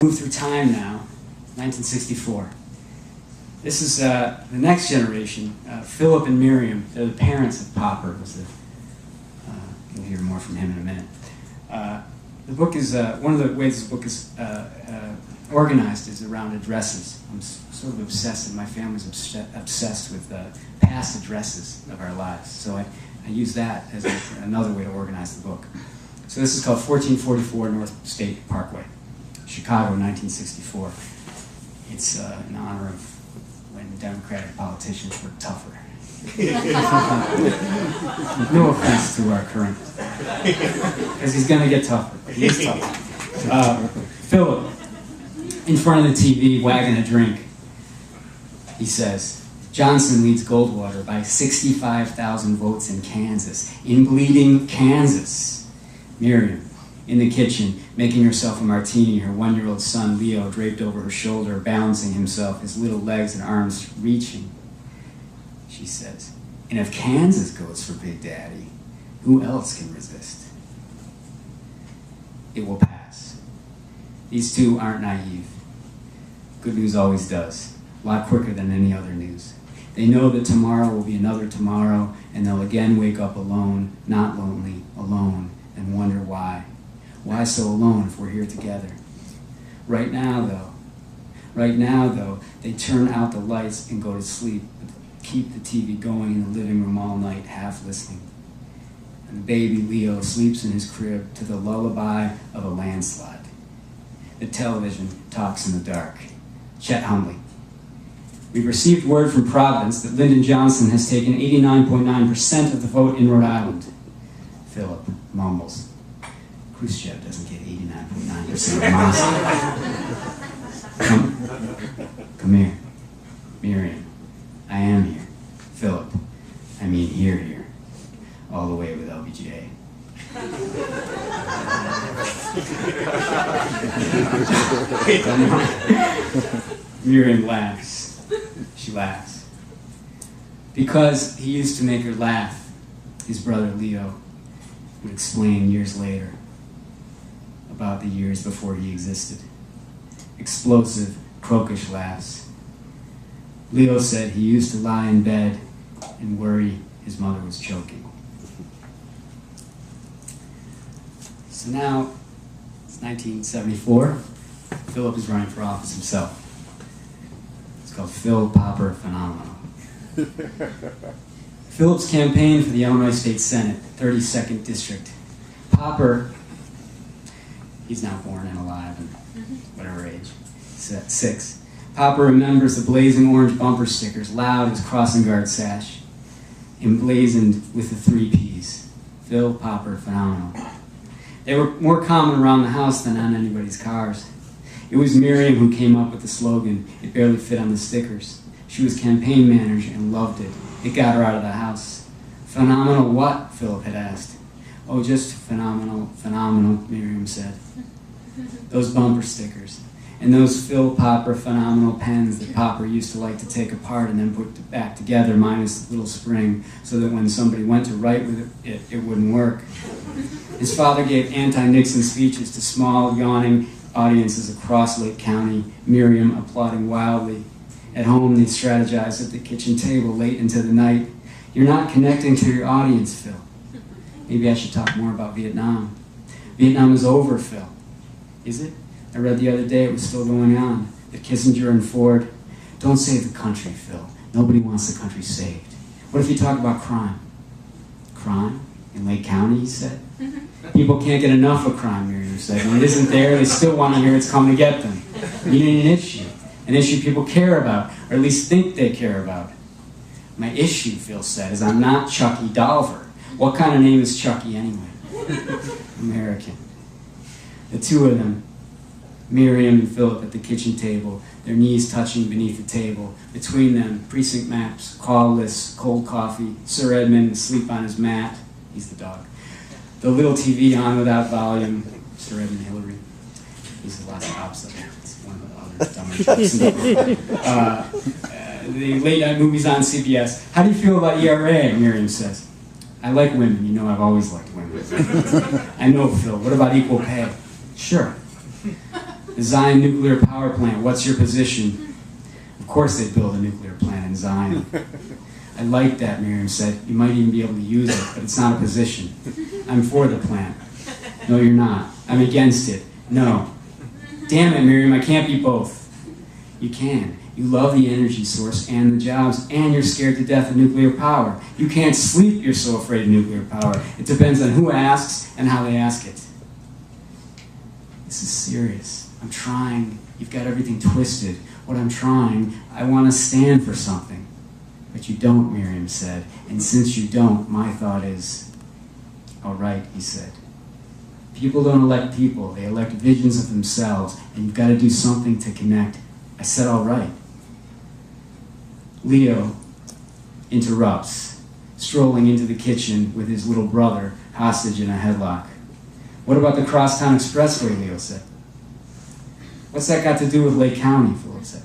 Move through time now, 1964. This is the next generation, Philip and Miriam. They're the parents of Popper. You'll hear more from him in a minute. The book is, one of the ways this book is organized is around addresses. I'm sort of obsessed, and my family's obsessed with past addresses of our lives. So I use that as another way to organize the book. So this is called 1444 North State Parkway, Chicago, 1964. It's in honor of when Democratic politicians were tougher. No offense to our current, because he's going to get tougher. He is tough. Philip, in front of the TV, wagging a drink, he says, Johnson leads Goldwater by 65,000 votes in Kansas, in bleeding Kansas. Miriam, in the kitchen, making herself a martini, her one-year-old son, Leo, draped over her shoulder, balancing himself, his little legs and arms reaching. She says, and if Kansas goes for Big Daddy, who else can resist? It will pass. These two aren't naive. Good news always does, a lot quicker than any other news. They know that tomorrow will be another tomorrow, and they'll again wake up alone, not lonely, alone, and wonder why. Why so alone if we're here together? Right now, though, they turn out the lights and go to sleep, but keep the TV going in the living room all night, half listening. And baby Leo sleeps in his crib to the lullaby of a landslide. The television talks in the dark. Chet humbly. We've received word from Providence that Lyndon Johnson has taken 89.9% of the vote in Rhode Island. Philip mumbles. Khrushchev doesn't get 89.9% of Moscow. Come here. Miriam. I am here. Philip. I mean here. All the way with LBJ. Miriam laughs. She laughs. Because he used to make her laugh, his brother Leo would explain years later about the years before he existed. Explosive, croakish laughs. Leo said he used to lie in bed and worry his mother was choking. So now, it's 1974. Philip is running for office himself. It's called Phil Popper Phenomenal. Philip's campaign for the Illinois State Senate, 32nd District. Popper, he's now born and alive and whatever age, 6. Popper remembers the blazing orange bumper stickers, loud as crossing guard sash, emblazoned with the 3 Ps. Phil Popper Phenomenal. They were more common around the house than on anybody's cars. It was Miriam who came up with the slogan. It barely fit on the stickers. She was campaign manager and loved it. It got her out of the house. Phenomenal what? Philip had asked. Oh, just phenomenal, Miriam said. Those bumper stickers. And those Phil Popper Phenomenal pens that Popper used to like to take apart and then put back together, minus the little spring, so that when somebody went to write with it wouldn't work. His father gave anti-Nixon speeches to small, yawning audiences across Lake County, Miriam applauding wildly. At home, they strategized at the kitchen table late into the night. You're not connecting to your audience, Phil. Maybe I should talk more about Vietnam. Vietnam is over, Phil. Is it? I read the other day it was still going on. That Kissinger and Ford, don't save the country, Phil. Nobody wants the country saved. What if you talk about crime? Crime? In Lake County, he said. People can't get enough of crime, Miriam said. When it isn't there, they still want to hear it's come to get them. You need an issue people care about, or at least think they care about. My issue, Phil said, is I'm not Chucky Dolver. What kind of name is Chucky anyway? American. The two of them, Miriam and Philip at the kitchen table, their knees touching beneath the table. Between them, precinct maps, call lists, cold coffee, Sir Edmund asleep on his mat. He's the dog. The little TV on without volume. Sir Edmund Hillary. He's the last opposite. It's one of the other dumber jokes. The late night movies on CBS. How do you feel about ERA? Miriam says. I like women. You know I've always liked women. I know, Phil. What about equal pay? Sure. The Zion nuclear power plant, what's your position? Of course they'd build a nuclear plant in Zion. I like that, Miriam said. You might even be able to use it, but it's not a position. I'm for the plant. No, you're not. I'm against it. No. Damn it, Miriam, I can't be both. You can. You love the energy source and the jobs, and you're scared to death of nuclear power. You can't sleep, you're so afraid of nuclear power. It depends on who asks and how they ask it. This is serious. I'm trying. You've got everything twisted. What I'm trying, I want to stand for something. But you don't, Miriam said. And since you don't, my thought is, all right, he said. People don't elect people. They elect visions of themselves. And you've got to do something to connect. I said, all right. Leo interrupts, strolling into the kitchen with his little brother, hostage in a headlock. What about the Crosstown Expressway, Leo said. What's that got to do with Lake County, Philip said.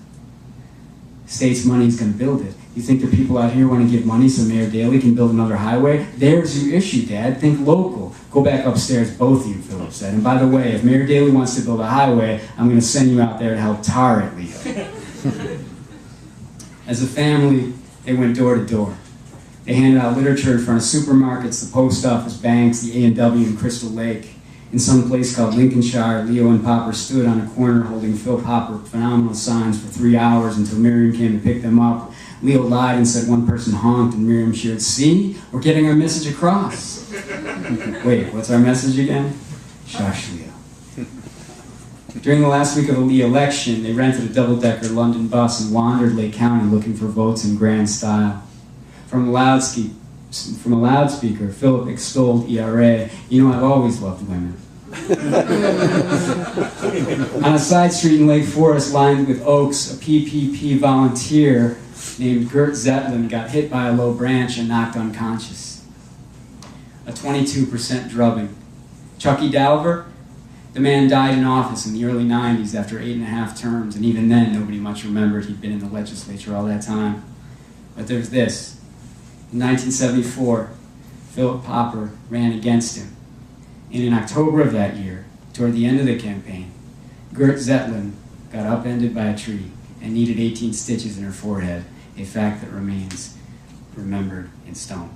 State's money's going to build it. You think the people out here want to give money so Mayor Daley can build another highway? There's your issue, Dad. Think local. Go back upstairs, both of you, Philip said. And by the way, if Mayor Daley wants to build a highway, I'm going to send you out there to help tar it, Leo. As a family, they went door to door. They handed out literature in front of supermarkets, the post office, banks, the A&W in Crystal Lake. In some place called Lincolnshire, Leo and Popper stood on a corner holding Phil Popper phenomenal signs for 3 hours until Miriam came to pick them up. Leo lied and said one person honked, and Miriam cheered, "See? We're getting our message across." Wait, what's our message again? Shush, Leo. During the last week of the election, they rented a double-decker London bus and wandered Lake County looking for votes in grand style. From a loudspeaker, Philip extolled ERA. You know, I've always loved women. On a side street in Lake Forest lined with oaks, a PPP volunteer named Gert Zetlin got hit by a low branch and knocked unconscious. A 22% drubbing. Chucky Dalver? The man died in office in the early 90s after 8.5 terms, and even then nobody much remembered he'd been in the legislature all that time. But there's this. In 1974, Philip Popper ran against him. And in October of that year, toward the end of the campaign, Gert Zetlin got upended by a tree and needed 18 stitches in her forehead, a fact that remains remembered in stone.